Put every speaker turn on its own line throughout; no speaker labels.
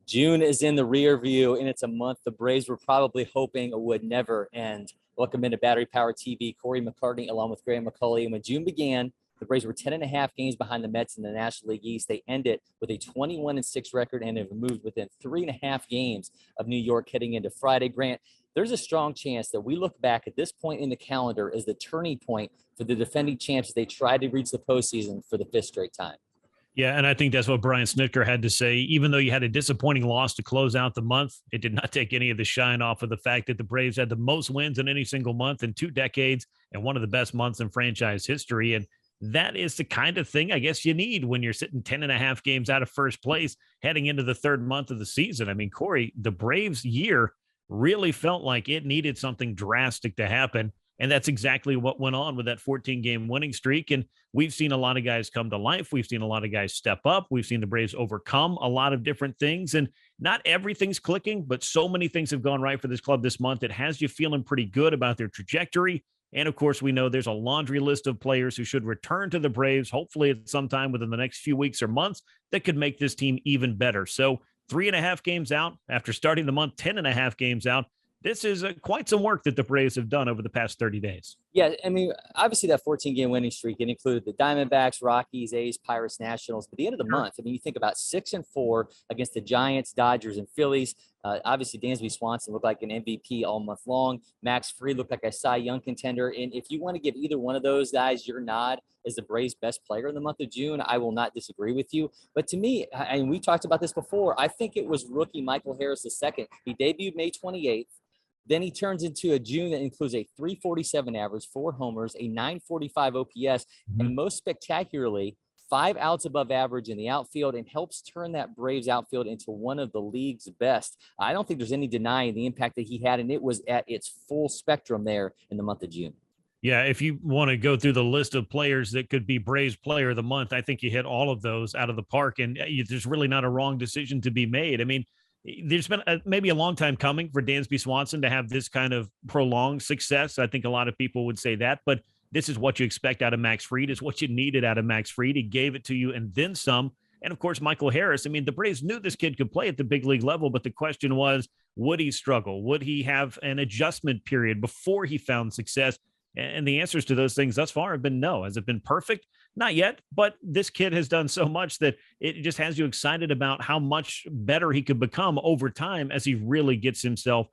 June is in the rear view, and it's a month the Braves were probably hoping would never end. Welcome into Battery Power TV, Cory McCartney, along with McAuley. And when June began, the Braves were 10.5 games behind the Mets in the National League East. They ended with a 21-6 record and have moved within 3.5 games of New York heading into Friday. Grant, there's a strong chance that we look back at this point in the calendar as the turning point for the defending champs as they tried to reach the postseason for the 5th straight time.
Yeah, and I think that's what Brian Snitker had to say. Even though you had a disappointing loss to close out the month, it did not take any of the shine off of the fact that the Braves had the most wins in any single month in 2 decades and one of the best months in franchise history. And that is the kind of thing I guess you need when you're sitting 10.5 games out of first place heading into the 3rd month of the season. I mean, Cory, the Braves year really felt like it needed something drastic to happen. And that's exactly what went on with that 14-game winning streak. And we've seen a lot of guys come to life. We've seen a lot of guys step up. We've seen the Braves overcome a lot of different things. And not everything's clicking, but so many things have gone right for this club this month. It has you feeling pretty good about their trajectory. And, of course, we know there's a laundry list of players who should return to the Braves, hopefully at some time within the next few weeks or months, that could make this team even better. So 3.5 games out after starting the month, 10.5 games out. This is quite some work that the Braves have done over the past 30 days.
Yeah, I mean, obviously that 14-game winning streak, it included the Diamondbacks, Rockies, A's, Pirates, Nationals. But at the end of the month, I mean, you think about 6-4 against the Giants, Dodgers, and Phillies. Obviously, Dansby Swanson looked like an MVP all month long. Max Fried looked like a Cy Young contender. And if you want to give either one of those guys your nod as the Braves' best player in the month of June, I will not disagree with you. But to me, and we talked about this before, I think it was rookie Michael Harris II. He debuted May 28th. Then he turns into a June that includes a 347 average, 4 homers, a 945 OPS, and most spectacularly, 5 outs above average in the outfield, and helps turn that Braves outfield into one of the league's best. I don't think there's any denying the impact that he had, and it was at its full spectrum there in the month of June.
Yeah, if you want to go through the list of players that could be Braves player of the month, I think you hit all of those out of the park, and there's really not a wrong decision to be made. I mean, there's been maybe a long time coming for Dansby Swanson to have this kind of prolonged success. I think a lot of people would say that, but this is what you expect out of Max Fried. It's what you needed out of Max Fried. He gave it to you and then some. And of course, Michael Harris. I mean, the Braves knew this kid could play at the big league level, but the question was, would he struggle? Would he have an adjustment period before he found success? And the answers to those things thus far have been no. Has it been perfect? Not yet, but this kid has done so much that it just has you excited about how much better he could become over time as he really gets himself,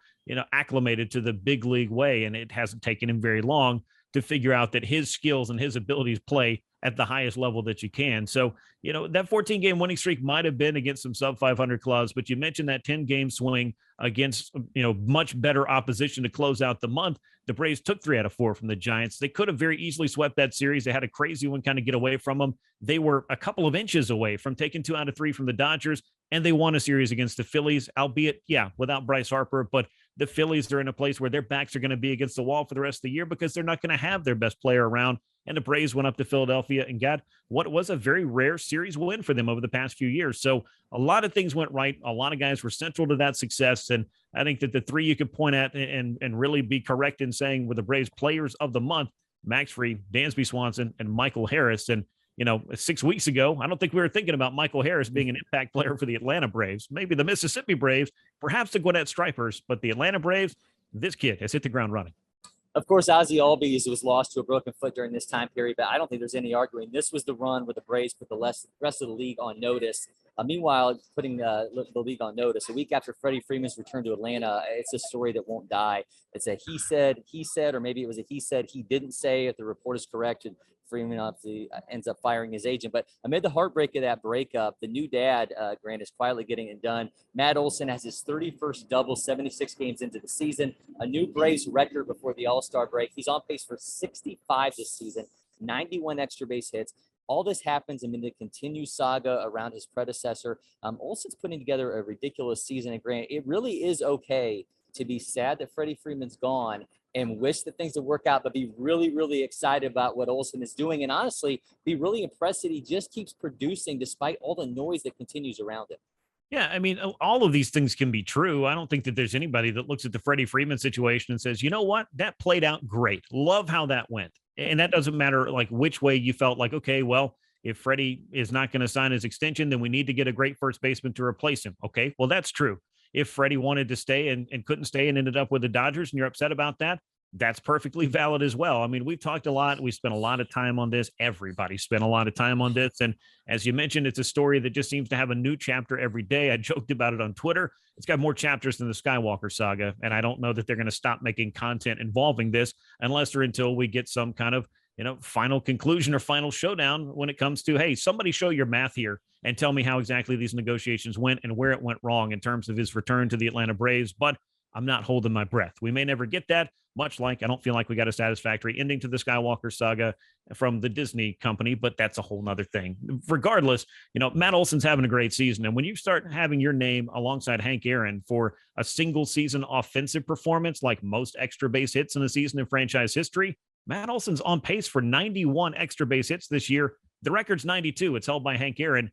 acclimated to the big league way. And it hasn't taken him very long to figure out that his skills and his abilities play at the highest level that you can. So, that 14-game winning streak might have been against some sub 500 clubs, but you mentioned that 10-game swing against, much better opposition to close out the month. The Braves took 3 out of 4 from the Giants. They could have very easily swept that series. They had a crazy one kind of get away from them. They were a couple of inches away from taking 2 out of 3 from the Dodgers, and they won a series against the Phillies, albeit, without Bryce Harper, but the Phillies are in a place where their backs are going to be against the wall for the rest of the year because they're not going to have their best player around. And the Braves went up to Philadelphia and got what was a very rare series win for them over the past few years. So a lot of things went right. A lot of guys were central to that success. And I think that the 3 you could point at and really be correct in saying were the Braves players of the month, Max Fried, Dansby Swanson, and Michael Harris. And 6 weeks ago, I don't think we were thinking about Michael Harris being an impact player for the Atlanta Braves, maybe the Mississippi Braves, perhaps the Gwinnett Stripers, but the Atlanta Braves, this kid has hit the ground running.
Of course, Ozzie Albies was lost to a broken foot during this time period, but I don't think there's any arguing. This was the run where the Braves put the rest of the league on notice. Meanwhile, putting the league on notice, a week after Freddie Freeman's return to Atlanta, it's a story that won't die. It's a he said, or maybe it was a he didn't say, if the report is correct. And Freeman obviously ends up firing his agent. But amid the heartbreak of that breakup, the new dad, Grant, is quietly getting it done. Matt Olson has his 31st double, 76 games into the season, a new Braves record before the All-Star break. He's on pace for 65 this season, 91 extra base hits. All this happens amid the continued saga around his predecessor. Olson's putting together a ridiculous season. And Grant, it really is okay to be sad that Freddie Freeman's gone and wish that things would work out, but be really, really excited about what Olson is doing. And honestly, be really impressed that he just keeps producing despite all the noise that continues around him.
Yeah, I mean, all of these things can be true. I don't think that there's anybody that looks at the Freddie Freeman situation and says, you know what, that played out great. Love how that went. And that doesn't matter like which way you felt like, okay, well, if Freddie is not going to sign his extension, then we need to get a great first baseman to replace him. Okay, well, that's true. If Freddie wanted to stay and couldn't stay and ended up with the Dodgers and you're upset about that, that's perfectly valid as well. I mean, we've talked a lot. We spent a lot of time on this. Everybody spent a lot of time on this. And as you mentioned, it's a story that just seems to have a new chapter every day. I joked about it on Twitter. It's got more chapters than the Skywalker saga. And I don't know that they're going to stop making content involving this unless or until we get some kind of, final conclusion or final showdown when it comes to, hey, somebody show your math here and tell me how exactly these negotiations went and where it went wrong in terms of his return to the Atlanta Braves. But I'm not holding my breath. We may never get that, much like I don't feel like we got a satisfactory ending to the Skywalker saga from the Disney company, but that's a whole nother thing. Regardless, Matt Olson's having a great season. And when you start having your name alongside Hank Aaron for a single season offensive performance, like most extra base hits in a season in franchise history, Matt Olson's on pace for 91 extra base hits this year. The record's 92. It's held by Hank Aaron.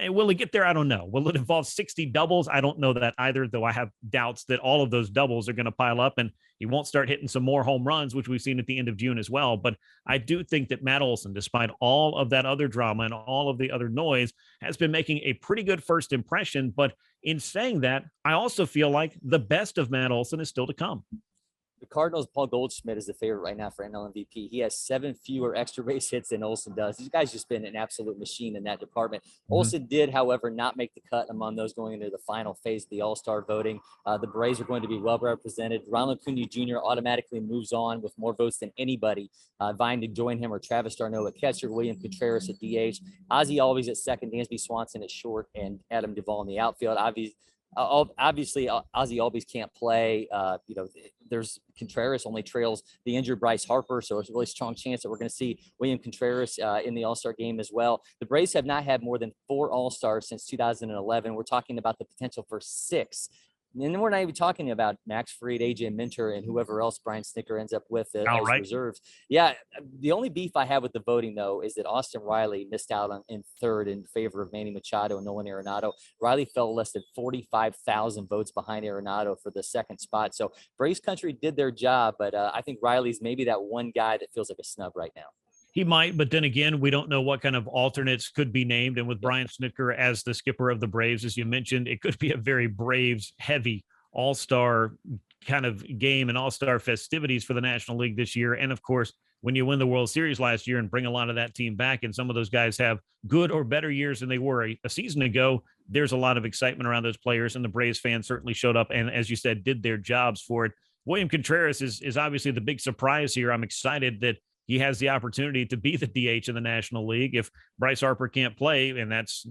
Will he get there? I don't know. Will it involve 60 doubles? I don't know that either, though I have doubts that all of those doubles are going to pile up and he won't start hitting some more home runs, which we've seen at the end of June as well. But I do think that Matt Olson, despite all of that other drama and all of the other noise, has been making a pretty good first impression. But in saying that, I also feel like the best of Matt Olson is still to come.
The Cardinals, Paul Goldschmidt is the favorite right now for NL MVP. He has 7 fewer extra base hits than Olson does. This guy's just been an absolute machine in that department. Olson did, however, not make the cut among those going into the final phase of the AllStar voting. The Braves are going to be well represented. Ronald Acuna Jr. automatically moves on with more votes than anybody vying to join him, or Travis d'Arnaud at catcher, William Contreras at DH, Ozzie Albies at second, Dansby Swanson at short, and Adam Duvall in the outfield. Obviously, Ozzie Albies can't play. There's Contreras only trails the injured Bryce Harper, so it's a really strong chance that we're going to see William Contreras in the All-Star game as well. The Braves have not had more than 4 All-Stars since 2011. We're talking about the potential for 6. And then we're not even talking about Max Fried, AJ Minter, and whoever else Brian Snitker ends up with as reserves. Yeah, the only beef I have with the voting, though, is that Austin Riley missed out in third in favor of Manny Machado and Nolan Arenado. Riley fell less than 45,000 votes behind Arenado for the second spot. So Braves country did their job, but I think Riley's maybe that one guy that feels like a snub right now.
He might, but then again, we don't know what kind of alternates could be named. And with Brian Snitker as the skipper of the Braves, as you mentioned, it could be a very Braves-heavy all-star kind of game and all-star festivities for the National League this year. And, of course, when you win the World Series last year and bring a lot of that team back, and some of those guys have good or better years than they were a season ago, there's a lot of excitement around those players, and the Braves fans certainly showed up and, as you said, did their jobs for it. William Contreras is obviously the big surprise here. I'm excited that he has the opportunity to be the DH in the National League. If Bryce Harper can't play, and that's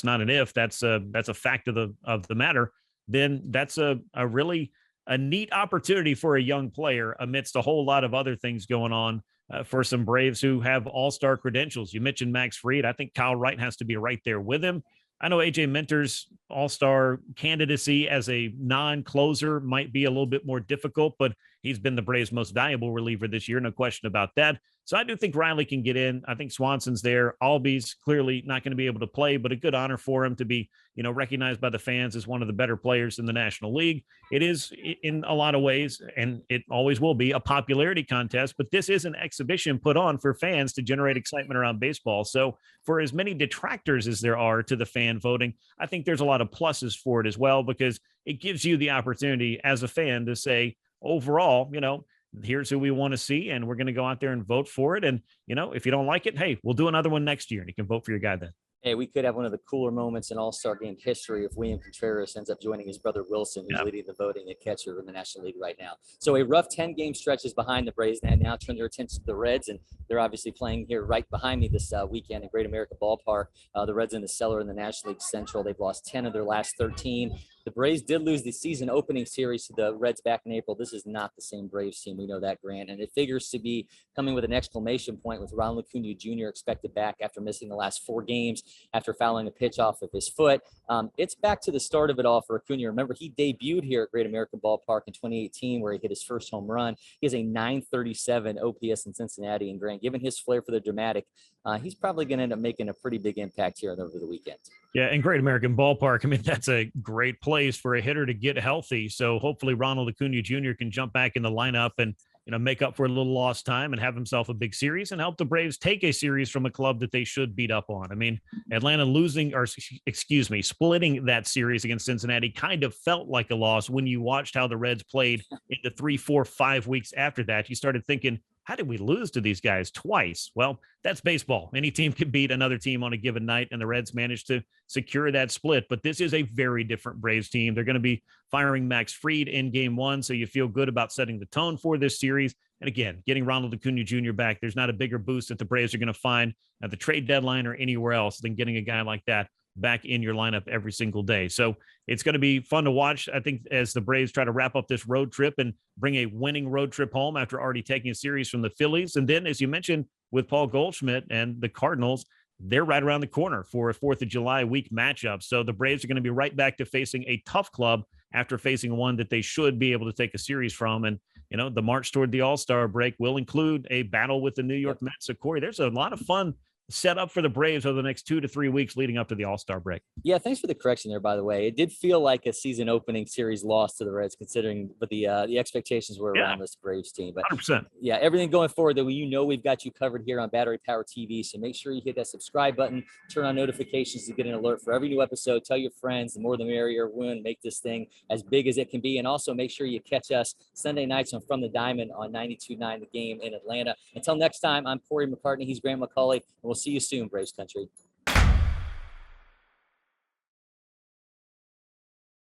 not an if, that's a fact of the matter, then that's a really neat opportunity for a young player amidst a whole lot of other things going on for some Braves who have all-star credentials. You mentioned Max Fried. I think Kyle Wright has to be right there with him. I know AJ Minter's all-star candidacy as a non-closer might be a little bit more difficult, but he's been the Braves' most valuable reliever this year, no question about that. So I do think Riley can get in. I think Swanson's there. Albies clearly not going to be able to play, but a good honor for him to be, recognized by the fans as one of the better players in the National League. It is in a lot of ways, and it always will be, a popularity contest, but this is an exhibition put on for fans to generate excitement around baseball. So for as many detractors as there are to the fan voting, I think there's a lot of pluses for it as well, because it gives you the opportunity as a fan to say, overall, here's who we want to see, and we're going to go out there and vote for it. And, if you don't like it, hey, we'll do another one next year, and you can vote for your guy then.
Hey, we could have one of the cooler moments in All-Star game history if William Contreras ends up joining his brother Wilson, who's leading the voting at catcher in the National League right now. So a rough 10-game stretch is behind the Braves, and now turn their attention to the Reds, and they're obviously playing here right behind me this weekend at Great American Ballpark. The Reds in the cellar in the National League Central. They've lost 10 of their last 13. The Braves did lose the season opening series to the Reds back in April. This is not the same Braves team. We know that, Grant. And it figures to be coming with an exclamation point with Ronald Acuna Jr. expected back after missing the last 4 games after fouling a pitch off of his foot. It's back to the start of it all for Acuna. Remember, he debuted here at Great American Ballpark in 2018 where he hit his first home run. He has a .937 OPS in Cincinnati. And, Grant, given his flair for the dramatic, he's probably going to end up making a pretty big impact here over the weekend.
Yeah, and Great American Ballpark, I mean, that's a great place for a hitter to get healthy. So hopefully Ronald Acuna Jr. can jump back in the lineup and make up for a little lost time and have himself a big series and help the Braves take a series from a club that they should beat up on. I mean, Atlanta losing, or excuse me, splitting that series against Cincinnati kind of felt like a loss when you watched how the Reds played in the 3, 4, 5 weeks after that. You started thinking, how did we lose to these guys twice? Well, that's baseball. Any team can beat another team on a given night, and the Reds managed to secure that split. But this is a very different Braves team. They're going to be firing Max Fried in game 1, so you feel good about setting the tone for this series. And again, getting Ronald Acuna Jr. back, there's not a bigger boost that the Braves are going to find at the trade deadline or anywhere else than getting a guy like that back in your lineup every single day. So it's going to be fun to watch, I think, as the Braves try to wrap up this road trip and bring a winning road trip home after already taking a series from the Phillies. And then, as you mentioned, with Paul Goldschmidt and the Cardinals, they're right around the corner for a 4th of July week matchup. So the Braves are going to be right back to facing a tough club after facing one that they should be able to take a series from. And, the march toward the All-Star break will include a battle with the New York Mets. So, Corey, there's a lot of fun set up for the Braves over the next 2 to 3 weeks leading up to the All-Star break.
Yeah, thanks for the correction there, by the way. It did feel like a season opening series loss to the Reds, considering what the expectations were around this Braves team. But
100%.
Yeah, everything going forward, that we've got you covered here on Battery Power TV. So make sure you hit that subscribe button, turn on notifications to get an alert for every new episode. Tell your friends, the more the merrier. We want to make this thing as big as it can be. And also make sure you catch us Sunday nights on From the Diamond on 92.9 The Game in Atlanta. Until next time, I'm Cory McCartney. He's Grant McAuley, and we'll see you soon, Braves Country.